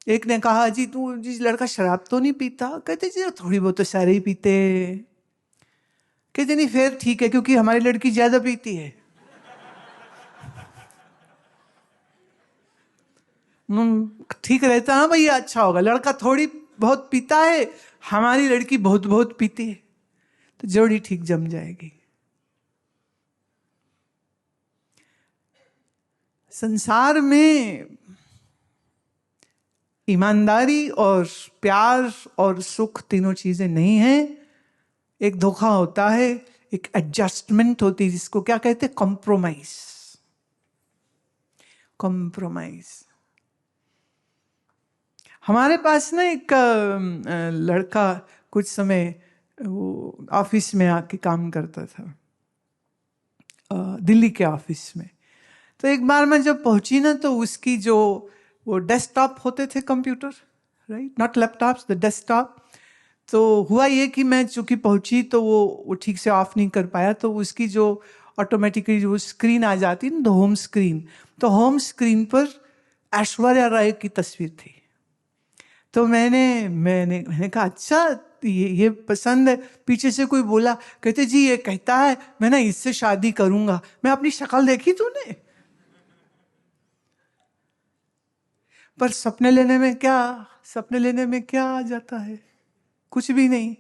एक ने कहा, जी तू जी लड़का शराब तो नहीं पीता? कहते जी थोड़ी बहुत तो सारे ही पीते। कहते नहीं फिर ठीक है, क्योंकि हमारी लड़की ज्यादा पीती है। ठीक रहता है भैया, अच्छा होगा। लड़का थोड़ी बहुत पीता है, हमारी लड़की बहुत बहुत पीती है, तो जोड़ी ठीक जम जाएगी। संसार में ईमानदारी और प्यार और सुख तीनों चीजें नहीं है। एक धोखा होता है, एक एडजस्टमेंट होती है, जिसको क्या कहते हैं, कॉम्प्रोमाइज। कॉम्प्रोमाइज। हमारे पास ना एक लड़का कुछ समय वो ऑफिस में आके काम करता था, दिल्ली के ऑफिस में। तो एक बार मैं जब पहुंची ना, तो उसकी जो वो डेस्कटॉप होते थे computer, right, not laptops, the desktop. तो हुआ ये कि मैं चूंकि पहुंची तो वो ठीक से ऑफ नहीं कर पाया, तो उसकी जो ऑटोमेटिकली जो स्क्रीन आ जाती ना, होम स्क्रीन, तो होम स्क्रीन पर ऐश्वर्या राय की तस्वीर थी। तो मैंने मैंने मैंने कहा अच्छा ये पसंद है। पीछे से कोई बोला, कहते जी ये कहता है मैं ना इससे शादी करूंगा। मैं अपनी शक्ल देखी तूने? पर सपने लेने में क्या, सपने लेने में क्या आ जाता है? कुछ भी नहीं।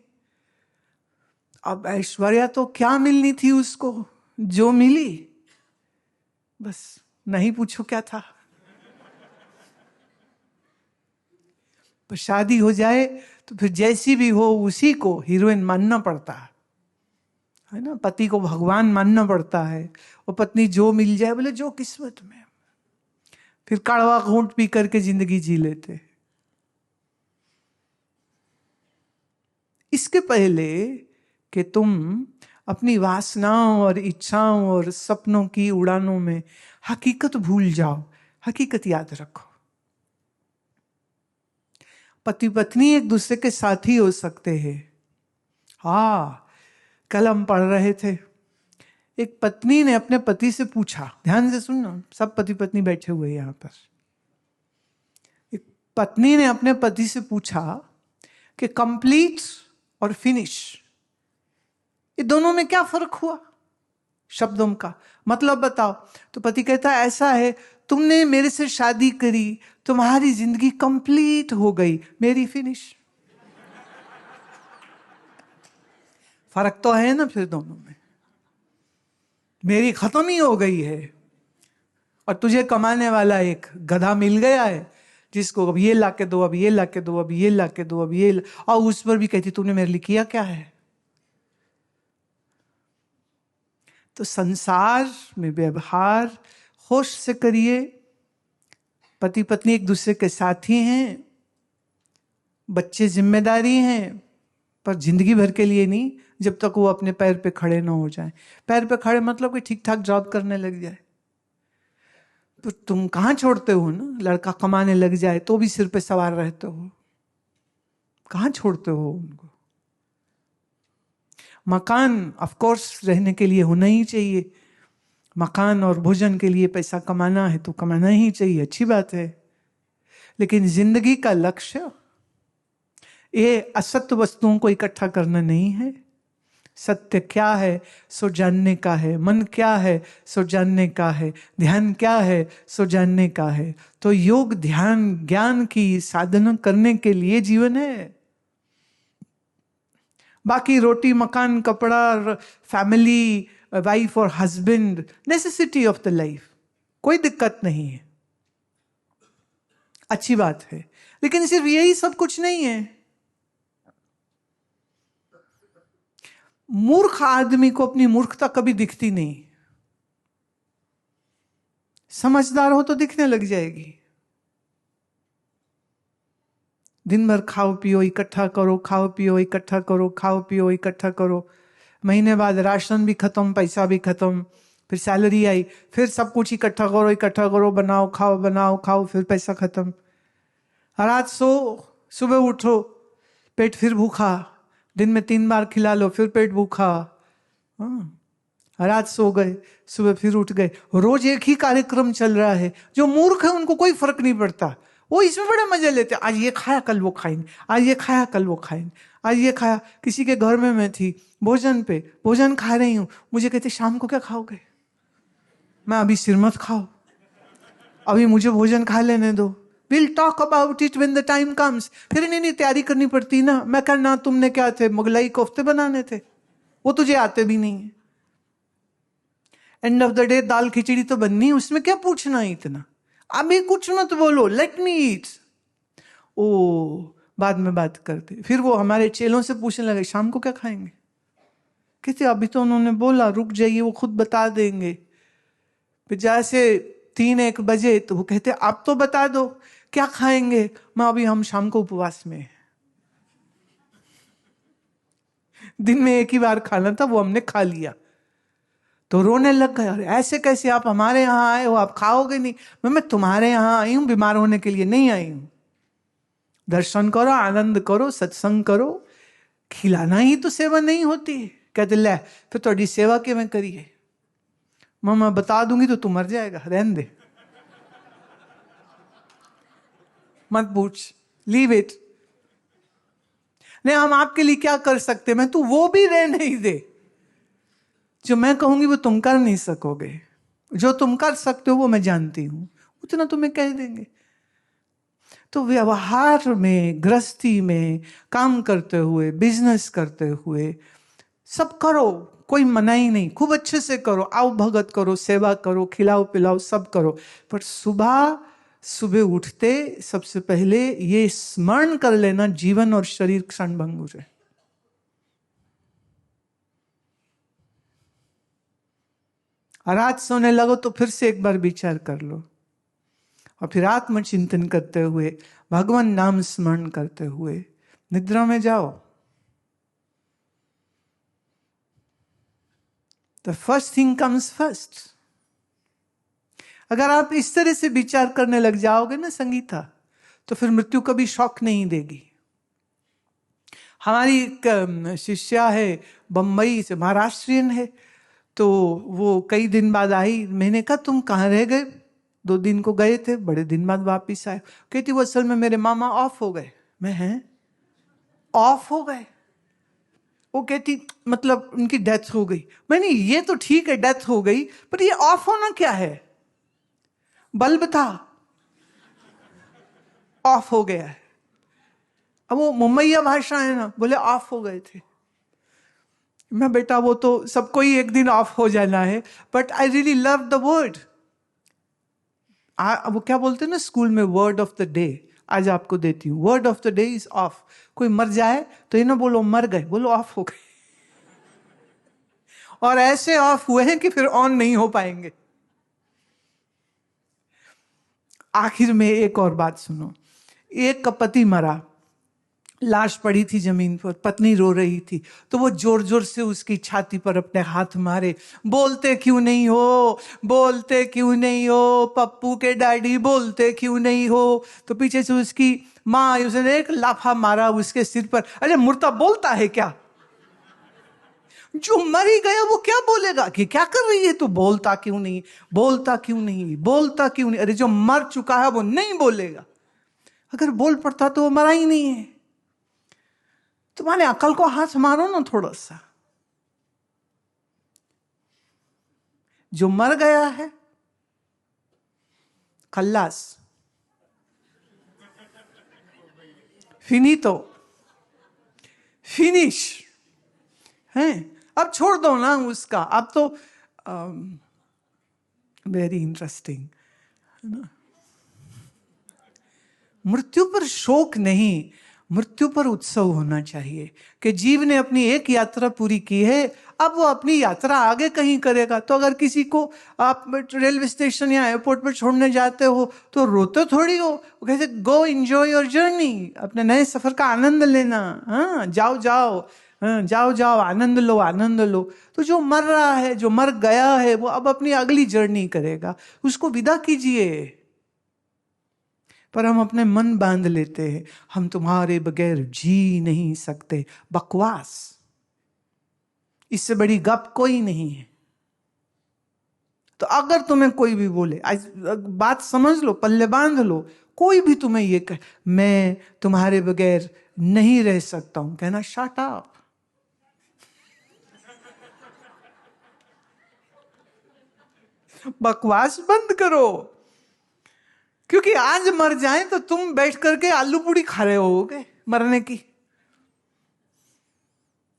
अब ऐश्वर्या तो क्या मिलनी थी उसको, जो मिली, बस नहीं पूछो क्या था। पर शादी हो जाए तो फिर जैसी भी हो उसी को हीरोइन मानना पड़ता है ना, पति को भगवान मानना पड़ता है। और पत्नी जो मिल जाए, बोले जो किस्मत में। फिर कड़वा घूंट पी करके जिंदगी जी लेते। इसके पहले कि तुम अपनी वासनाओं और इच्छाओं और सपनों की उड़ानों में हकीकत भूल जाओ, हकीकत याद रखो। पति पत्नी एक दूसरे के साथी हो सकते हैं। हाँ, कल हम पढ़ रहे थे, एक पत्नी ने अपने पति से पूछा, ध्यान से सुनना, सब पति पत्नी बैठे हुए हैं यहां पर। एक पत्नी ने अपने पति से पूछा कि कंप्लीट और फिनिश, ये दोनों में क्या फर्क हुआ, शब्दों का मतलब बताओ। तो पति कहता है ऐसा है, तुमने मेरे से शादी करी, तुम्हारी जिंदगी कंप्लीट हो गई, मेरी फिनिश। फर्क तो है ना फिर दोनों में। मेरी खत्म ही हो गई है, और तुझे कमाने वाला एक गधा मिल गया है, जिसको अब ये ला के दो, अब ये ला के दो, अब ये ला के दो, अब ये और उस पर भी कहती तूने मेरे लिए किया क्या है। तो संसार में व्यवहार होश से करिए। पति पत्नी एक दूसरे के साथी हैं, बच्चे जिम्मेदारी हैं, पर जिंदगी भर के लिए नहीं, जब तक वो अपने पैर पे खड़े ना हो जाए। पैर पे खड़े मतलब कि ठीक ठाक जॉब करने लग जाए। तो तुम कहाँ छोड़ते हो ना, लड़का कमाने लग जाए तो भी सिर पे सवार रहते हो, कहाँ छोड़ते हो उनको। मकान ऑफ कोर्स रहने के लिए होना ही चाहिए, मकान और भोजन के लिए पैसा कमाना है तो कमाना ही चाहिए, अच्छी बात है। लेकिन जिंदगी का लक्ष्य ये असत्य वस्तुओं को इकट्ठा करना नहीं है। सत्य क्या है सो जानने का है, मन क्या है सो जानने का है, ध्यान क्या है सो जानने का है। तो योग ध्यान ज्ञान की साधना करने के लिए जीवन है। बाकी रोटी मकान कपड़ा फैमिली वाइफ और husband necessity of the life, कोई दिक्कत नहीं है, अच्छी बात है। लेकिन सिर्फ यही सब कुछ नहीं है। मूर्ख आदमी को अपनी मूर्खता कभी दिखती नहीं, समझदार हो तो दिखने लग जाएगी। दिन भर खाओ पियो इकट्ठा करो, खाओ पियो इकट्ठा करो, खाओ पियो इकट्ठा करो। महीने बाद राशन भी खत्म, पैसा भी खत्म, फिर सैलरी आई, फिर सब कुछ इकट्ठा करो इकट्ठा करो, बनाओ खाओ, फिर पैसा खत्म। रात सो, सुबह उठो, पेट फिर भूखा, दिन में 3 बार खिला लो, फिर पेट भूखा। रात सो गए, सुबह फिर उठ गए, रोज एक ही कार्यक्रम चल रहा है। जो मूर्ख है उनको कोई फर्क नहीं पड़ता, वो इसमें बड़े मजे लेते, आज ये खाया कल वो खाएंगे, आज ये खाया कल वो खाएंगे, आज ये खाया। किसी के घर में मैं थी, भोजन खा रही हूँ, मुझे कहते शाम को क्या खाओगे? मैं अभी सिर मत खाओ, अभी मुझे भोजन खा लेने दो, will talk about it when the time comes. फिर नहीं तैयारी करनी पड़ती ना। मैं कहना तुमने क्या थे, मुगलाई कोफ्ते बनाने थे, वो तुझे आते भी नहीं है। एंड ऑफ द डे दाल खिचड़ी तो बननी, उसमें क्या पूछना है इतना? अभी कुछ मत बोलो, लेट मी ईट। ओ बाद में बात करते। फिर वो हमारे चेलों से पूछने लगे शाम को क्या खाएंगे? कहते अभी तो उन्होंने बोला रुक जाइए, वो खुद बता देंगे। फिर जैसे 3-1 बजे तो वो कहते आप तो बता दो क्या खाएंगे? मैं अभी हम शाम को उपवास में हैं। दिन में एक ही बार खाना था, वो हमने खा लिया। तो रोने लग गए, अरे ऐसे कैसे, आप हमारे यहाँ आए हो, आप खाओगे नहीं? मैं तुम्हारे यहाँ आई हूं, बीमार होने के लिए नहीं आई हूं। दर्शन करो, आनंद करो, सत्संग करो, खिलाना ही तो सेवा नहीं होती। कहते ले फिर थोड़ी सेवा के मैं करिए। मैं बता दूंगी तो तू मर जाएगा, रहने दे, मत पूछ, लीव इट। नहीं हम आपके लिए क्या कर सकते? मैं तू वो भी रहने ही दे। जो मैं कहूंगी वो तुम कर नहीं सकोगे, जो तुम कर सकते हो वो मैं जानती हूं, उतना तुम्हें कह देंगे। तो व्यवहार में, गृहस्थी में, काम करते हुए, बिजनेस करते हुए सब करो, कोई मना ही नहीं, खूब अच्छे से करो, आओ भगत करो, सेवा करो, खिलाओ पिलाओ, सब करो। पर सुबह उठते सबसे पहले ये स्मरण कर लेना जीवन और शरीर क्षणभंगुर है। रात सोने लगो तो फिर से एक बार विचार कर लो, और फिर आत्मचिंतन करते हुए, भगवान नाम स्मरण करते हुए निद्रा में जाओ। The first thing comes first. अगर आप इस तरह से विचार करने लग जाओगे ना संगीता, तो फिर मृत्यु कभी शौक नहीं देगी। हमारी एक शिष्या है बंबई से, महाराष्ट्रियन है, तो वो कई दिन बाद आई। मैंने कहा तुम कहाँ रह गए? 2 दिन को गए थे, बड़े दिन बाद वापिस आए। कहती वो असल में मेरे मामा ऑफ हो गए। मैं हैं ऑफ हो गए? वो कहती मतलब उनकी डेथ हो गई। मैंने ये तो ठीक है डेथ हो गई, पर ये ऑफ होना क्या है? बल्ब था, ऑफ हो गया है। अब वो मुंबईया भाषा है ना, बोले ऑफ हो गए थे। मैं बेटा वो तो सबको ही एक दिन ऑफ हो जाना है, but I really love the word. वो क्या बोलते हैं ना स्कूल में, वर्ड ऑफ द डे आज आपको देती हूँ। Word of the day is of. कोई मर जाए तो ये ना बोलो मर गए, बोलो ऑफ हो गए। और ऐसे ऑफ हुए हैं कि फिर ऑन नहीं हो पाएंगे। आखिर में एक और बात सुनो। एक का पति मरा, लाश पड़ी थी जमीन पर, पत्नी रो रही थी, तो वो जोर जोर से उसकी छाती पर अपने हाथ मारे, बोलते क्यों नहीं हो, बोलते क्यों नहीं हो, पप्पू के डैडी बोलते क्यों नहीं हो। तो पीछे से उसकी माँ, उसने एक लाफा मारा उसके सिर पर। अरे मुर्दा बोलता है क्या? जो मर ही गया वो क्या बोलेगा कि क्या कर रही है तू, बोलता क्यों नहीं, बोलता क्यों नहीं, बोलता क्यों नहीं? अरे जो मर चुका है वो नहीं बोलेगा। अगर बोल पड़ता तो वो मरा ही नहीं है। तुम्हारे अकल को हाथ मारो ना थोड़ा सा। जो मर गया है खल्लास, फिनितो, फिनिश है। अब छोड़ दो ना उसका। अब तो वेरी इंटरेस्टिंग है ना। मृत्यु पर शोक नहीं, मृत्यु पर उत्सव होना चाहिए कि जीव ने अपनी एक यात्रा पूरी की है, अब वो अपनी यात्रा आगे कहीं करेगा। तो अगर किसी को आप रेलवे स्टेशन या एयरपोर्ट पर छोड़ने जाते हो तो रोते थोड़ी हो, वो कहते गो एंजॉय योर जर्नी, अपने नए सफर का आनंद लेना। हाँ जाओ जाओ, हाँ जाओ जाओ, आनंद लो आनंद लो। तो जो मर रहा है, जो मर गया है, वो अब अपनी अगली जर्नी करेगा, उसको विदा कीजिए। पर हम अपने मन बांध लेते हैं, हम तुम्हारे बगैर जी नहीं सकते। बकवास, इससे बड़ी गप कोई नहीं है। तो अगर तुम्हें कोई भी बोले, आज बात समझ लो, पल्ले बांध लो, कोई भी तुम्हें ये कहे मैं तुम्हारे बगैर नहीं रह सकता हूं, कहना शट अप। बकवास बंद करो। क्योंकि आज मर जाए तो तुम बैठ करके आलू पूड़ी खा रहे होगे मरने की।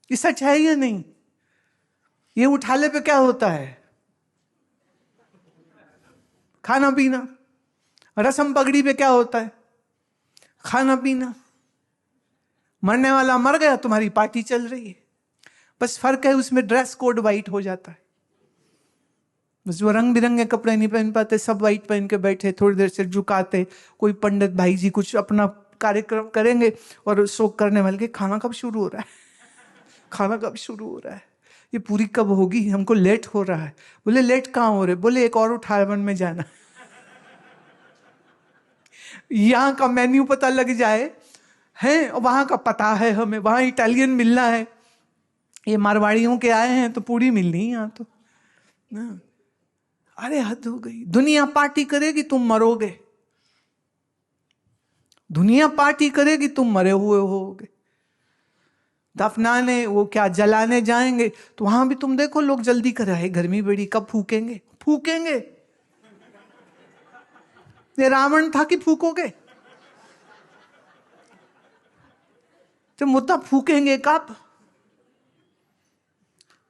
ये सच है या नहीं? ये उठाले पे क्या होता है? खाना पीना। रसम पगड़ी पे क्या होता है? खाना पीना। मरने वाला मर गया, तुम्हारी पार्टी चल रही है। बस फर्क है उसमें ड्रेस कोड वाइट हो जाता है। बस वो रंग बिरंगे कपड़े नहीं पहन पाते, सब वाइट पहन के बैठे, थोड़ी देर से झुकाते। कोई पंडित भाई जी कुछ अपना कार्यक्रम करेंगे और शोक करने वाले के खाना कब शुरू हो रहा है, खाना कब शुरू हो रहा है, ये पूरी कब होगी, हमको लेट हो रहा है। बोले लेट कहाँ हो रहे? बोले एक और उठावन में जाना। यहाँ का मेन्यू पता लग जाए है, वहां का पता है हमें, वहां इटालियन मिलना है, ये मारवाड़ियों के आए हैं तो पूरी मिलनी यहाँ तो ना। अरे हद हो गई। दुनिया पार्टी करेगी, तुम मरोगे। दुनिया पार्टी करेगी, तुम मरे हुए होगे। दफनाने, वो क्या जलाने जाएंगे तो वहां भी तुम देखो लोग जल्दी कर रहे हैं, गर्मी बड़ी, कब फूकेंगे फूकेंगे। ये रावण था कि फूकोगे? तो मुद्दा फूकेंगे कब?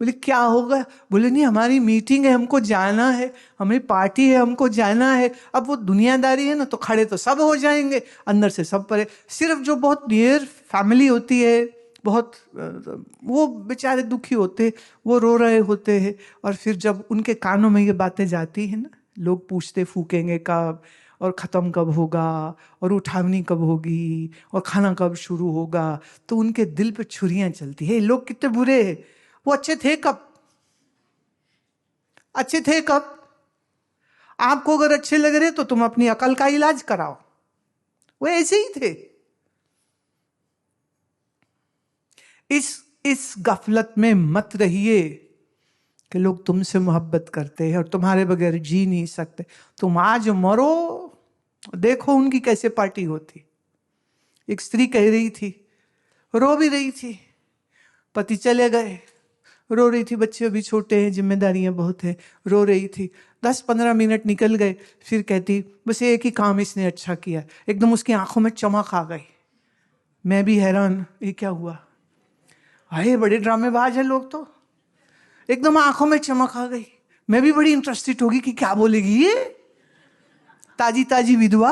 बोले क्या होगा? बोले नहीं हमारी मीटिंग है, हमको जाना है, हमें पार्टी है, हमको जाना है। अब वो दुनियादारी है ना, तो खड़े तो सब हो जाएंगे, अंदर से सब परे। सिर्फ जो बहुत नियर फैमिली होती है, बहुत वो बेचारे दुखी होते, वो रो रहे होते हैं। और फिर जब उनके कानों में ये बातें जाती है ना, लोग पूछते फूकेंगे कब, और ख़त्म कब होगा, और उठावनी कब होगी, और खाना कब शुरू होगा, तो उनके दिल पे छुरियां चलती है। लोग कितने बुरे हैं, वो अच्छे थे कब? अच्छे थे कब? आपको अगर अच्छे लग रहे तो तुम अपनी अकल का इलाज कराओ। वो ऐसे ही थे। इस गफलत में मत रहिए कि लोग तुमसे मोहब्बत करते हैं और तुम्हारे बगैर जी नहीं सकते। तुम आज मरो, देखो उनकी कैसे पार्टी होती। एक स्त्री कह रही थी, रो भी रही थी, पति चले गए, रो रही थी, बच्चे अभी छोटे हैं, जिम्मेदारियां बहुत हैं, रो रही थी। 10-15 मिनट निकल गए, फिर कहती बस एक ही काम इसने अच्छा किया। एकदम उसकी आंखों में चमक आ गई। मैं भी हैरान, ये क्या हुआ? अरे बड़े ड्रामेबाज है लोग तो। एकदम आंखों में चमक आ गई। मैं भी बड़ी इंटरेस्टेड होगी कि क्या बोलेगी ये ताजी ताजी विधवा।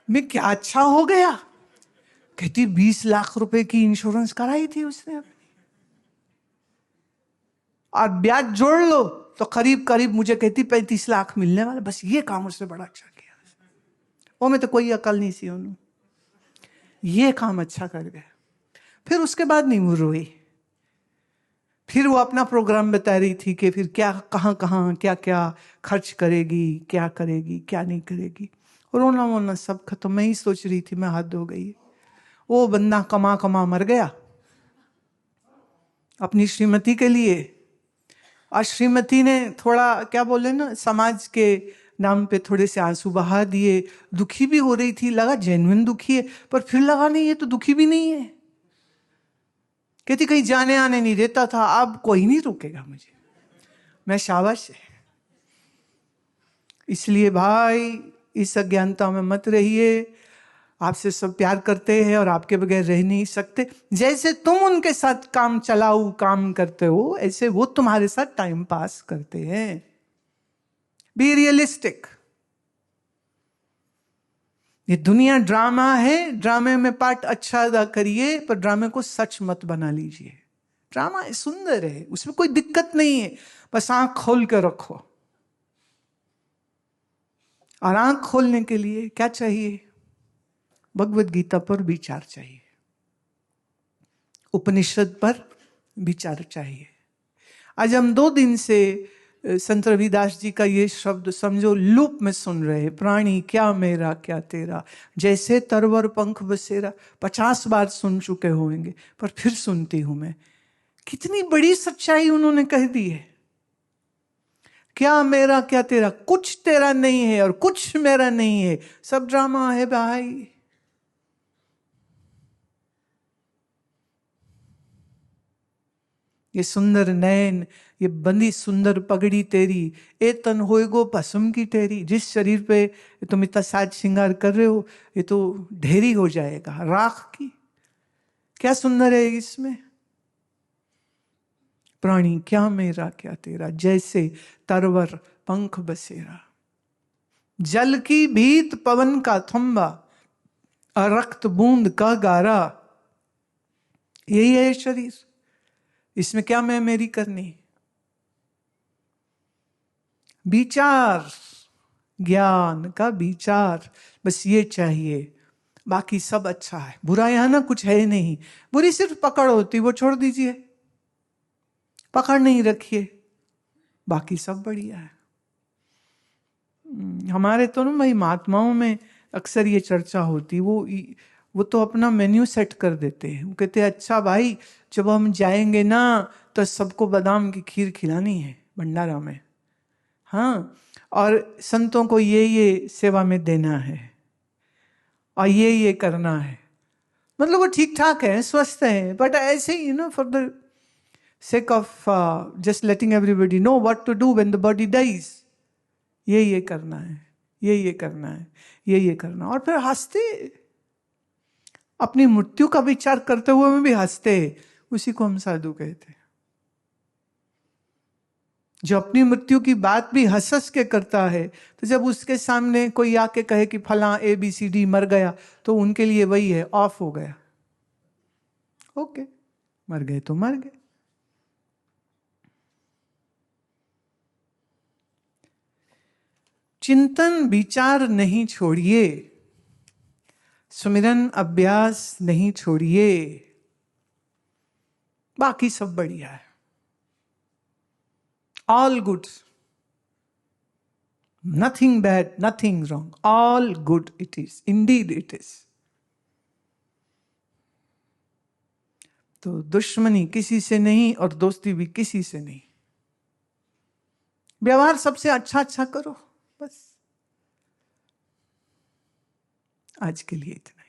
मैं क्या अच्छा हो गया? कहती 20 लाख रुपए की इंश्योरेंस कराई थी उसने अपनी, और ब्याज जोड़ लो तो करीब करीब मुझे कहती 35 लाख मिलने वाले। बस ये काम उसने बड़ा अच्छा किया। वो में तो कोई अकल नहीं सी उन्होंने, ये काम अच्छा कर गया। फिर उसके बाद नहीं वो रोई। फिर वो अपना प्रोग्राम बता रही थी कि फिर क्या, कहाँ कहाँ क्या क्या खर्च करेगी, क्या करेगी क्या नहीं करेगी। और रोना वोना सब खत्म। मैं ही सोच रही थी मैं हद हो गई। वो बंदा कमा कमा मर गया अपनी श्रीमती के लिए, और श्रीमती ने थोड़ा क्या बोले ना, समाज के नाम पे थोड़े से आंसू बहा दिए। दुखी भी हो रही थी, लगा जेन्युइन दुखी है, पर फिर लगा नहीं ये तो दुखी भी नहीं है। कहती कहीं जाने आने नहीं देता था, अब कोई नहीं रोकेगा मुझे। मैं शाबाश है। इसलिए भाई इस अज्ञानता में मत रहिए। आपसे सब प्यार करते हैं और आपके बगैर रह नहीं सकते। जैसे तुम उनके साथ काम चलाऊ काम करते हो, ऐसे वो तुम्हारे साथ टाइम पास करते हैं। Be realistic. ये दुनिया ड्रामा है, ड्रामे में पार्ट अच्छा अदा करिए, पर ड्रामे को सच मत बना लीजिए। ड्रामा सुंदर है, उसमें कोई दिक्कत नहीं है, बस आंख खोल कर रखो। और आंख खोलने के लिए क्या चाहिए? भगवद गीता पर विचार चाहिए, उपनिषद पर विचार चाहिए। आज हम 2 दिन से संत रविदास जी का ये शब्द समझो लूप में सुन रहे। प्राणी क्या मेरा क्या तेरा, जैसे तरवर पंख बसेरा। 50 बार सुन चुके होंगे, पर फिर सुनती हूं मैं कितनी बड़ी सच्चाई उन्होंने कह दी है। क्या मेरा क्या तेरा, कुछ तेरा नहीं है और कुछ मेरा नहीं है, सब ड्रामा है भाई। ये सुंदर नयन, ये बंदी सुंदर पगड़ी तेरी, ए तन होएगो भस्म की तेरी। जिस शरीर पे तुम इतना साज श्रृंगार कर रहे हो, ये तो ढेरी हो जाएगा राख की। क्या सुंदर है इसमें। प्राणी क्या मेरा क्या तेरा, जैसे तरवर पंख बसेरा। जल की भीत पवन का थंबा, रक्त बूंद का गारा। यही है शरीर, इसमें क्या मैं मेरी करनी। विचार, ज्ञान का विचार, बस ये चाहिए, बाकी सब अच्छा है। बुरा यहां ना कुछ है नहीं, बुरी सिर्फ पकड़ होती, वो छोड़ दीजिए, पकड़ नहीं रखिए, बाकी सब बढ़िया है। हमारे तो ना भाई महात्माओं में अक्सर ये चर्चा होती, वो तो अपना मेन्यू सेट कर देते हैं। वो कहते हैं अच्छा भाई, जब हम जाएंगे ना तो सबको बादाम की खीर खिलानी है भंडारा में, हाँ, और संतों को ये सेवा में देना है और ये करना है। मतलब वो ठीक ठाक है, स्वस्थ है, बट ऐसे ही for the sake of just letting everybody know what to do when the body dies, ये करना है, ये करना है, ये करना। और फिर हंसते, अपनी मृत्यु का विचार करते हुए में भी हंसते, उसी को हम साधु कहते हैं। जो अपनी मृत्यु की बात भी हंस हंस के करता है, तो जब उसके सामने कोई आके कहे कि फला ABCD मर गया, तो उनके लिए वही है, ऑफ हो गया। ओके, मर गए तो मर गए। चिंतन विचार नहीं छोड़िए, सुमिरन अभ्यास नहीं छोड़िए, बाकी सब बढ़िया है। All good, nothing bad, nothing wrong, all good it is, Indeed it is. तो दुश्मनी किसी से नहीं और दोस्ती भी किसी से नहीं। व्यवहार सबसे अच्छा अच्छा करो, बस। आज के लिए इतना।